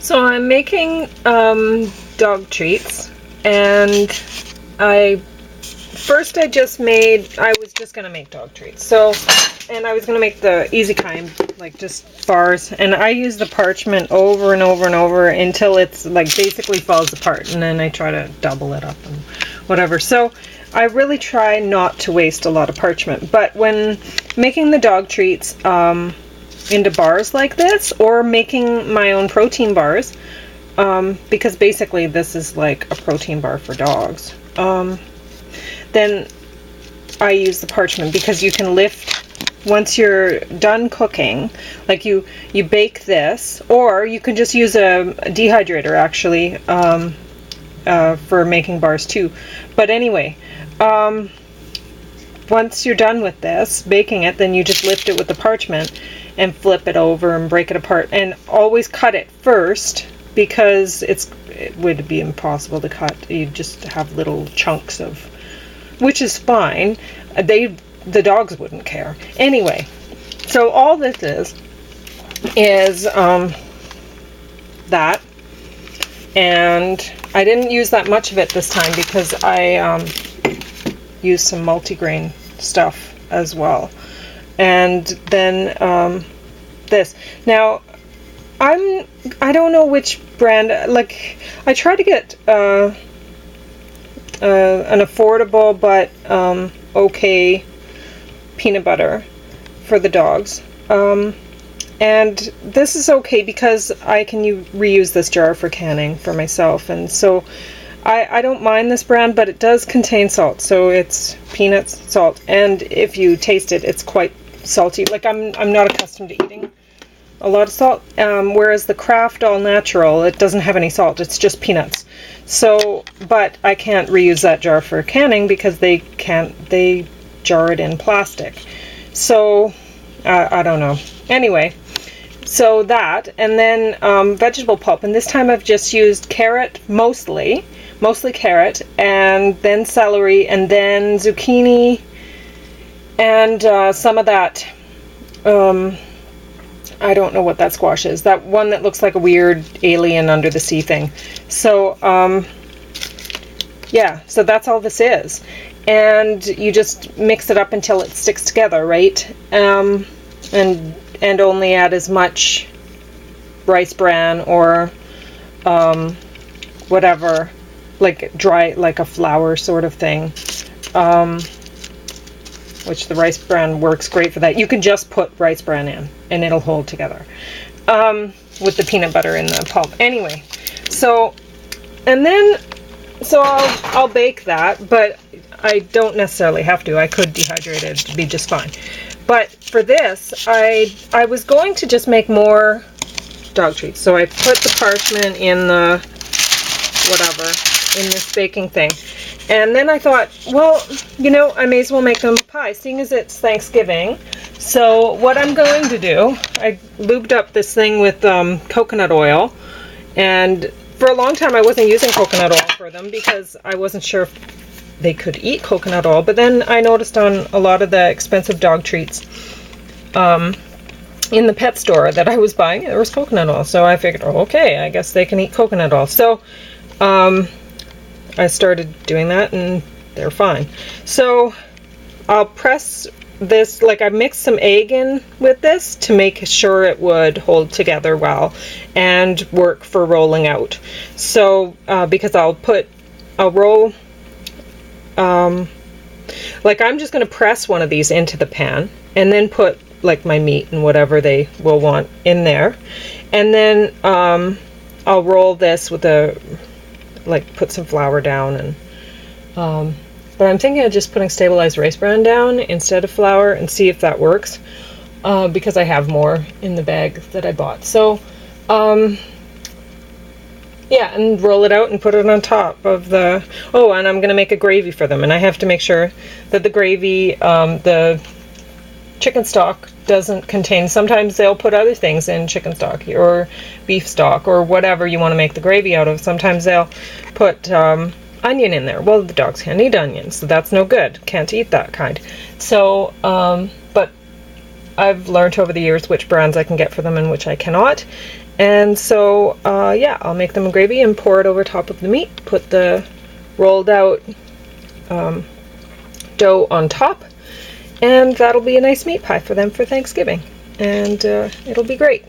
So I'm making dog treats, and I was just gonna make dog treats. So, and I was gonna make the easy kind, like just bars, and I use the parchment over and over and over until it's like basically falls apart, and then I try to double it up and whatever. So I really try not to waste a lot of parchment, but when making the dog treats, into bars like this, or making my own protein bars, because basically this is like a protein bar for dogs, then I use the parchment, because you can lift once you're done cooking. Like you bake this, or you can just use a dehydrator actually, for making bars too. But anyway, once you're done with this, baking it, then you just lift it with the parchment and flip it over and break it apart, and always cut it first, because it would be impossible to cut. You just have little chunks of, which is fine. The dogs wouldn't care. Anyway, so all this is that, and I didn't use that much of it this time because I used some multigrain stuff as well. And then this. Now, I don't know which brand. Like, I try to get an affordable but okay peanut butter for the dogs. And this is okay because I can reuse this jar for canning for myself, and so I don't mind this brand, but it does contain salt. So it's peanuts, salt, and if you taste it, it's quite salty. Like, I'm not accustomed to eating a lot of salt, whereas the Kraft All Natural, it doesn't have any salt, it's just peanuts. So, but I can't reuse that jar for canning because they jar it in plastic. So I don't know. Anyway, so that, and then vegetable pulp, and this time I've just used carrot, mostly carrot, and then celery, and then zucchini, and some of that, I don't know what that squash is, that one that looks like a weird alien under the sea thing. So yeah, so that's all this is, and you just mix it up until it sticks together, right? And only add as much rice bran or whatever, like dry, like a flour sort of thing, which the rice bran works great for that. You can just put rice bran in and it'll hold together with the peanut butter in the pulp. Anyway, so, and then, so I'll bake that, but I don't necessarily have to. I could dehydrate it to be just fine. But for this, I was going to just make more dog treats. So I put the parchment in the whatever, in this baking thing. And then I thought, well, you know, I may as well make them a pie, seeing as it's Thanksgiving. So what I'm going to do, I lubed up this thing with coconut oil. And for a long time I wasn't using coconut oil for them because I wasn't sure if they could eat coconut oil. But then I noticed on a lot of the expensive dog treats in the pet store that I was buying, there was coconut oil. So I figured, oh, okay, I guess they can eat coconut oil. So I started doing that and they're fine. So I'll press this, like I mixed some egg in with this to make sure it would hold together well and work for rolling out. So because I'll roll, like I'm just going to press one of these into the pan and then put like my meat and whatever they will want in there. And then I'll roll this with put some flour down, and but I'm thinking of just putting stabilized rice bran down instead of flour and see if that works, because I have more in the bag that I bought. So yeah, and roll it out and put it on top of the, oh, and I'm gonna make a gravy for them, and I have to make sure that the gravy, the chicken stock doesn't contain, sometimes they'll put other things in chicken stock or beef stock or whatever you want to make the gravy out of. Sometimes they'll put onion in there. Well, the dogs can't eat onions, so that's no good. Can't eat that kind. So, but I've learned over the years which brands I can get for them and which I cannot. And so, yeah, I'll make them a gravy and pour it over top of the meat, put the rolled out dough on top, and that'll be a nice meat pie for them for Thanksgiving. And it'll be great.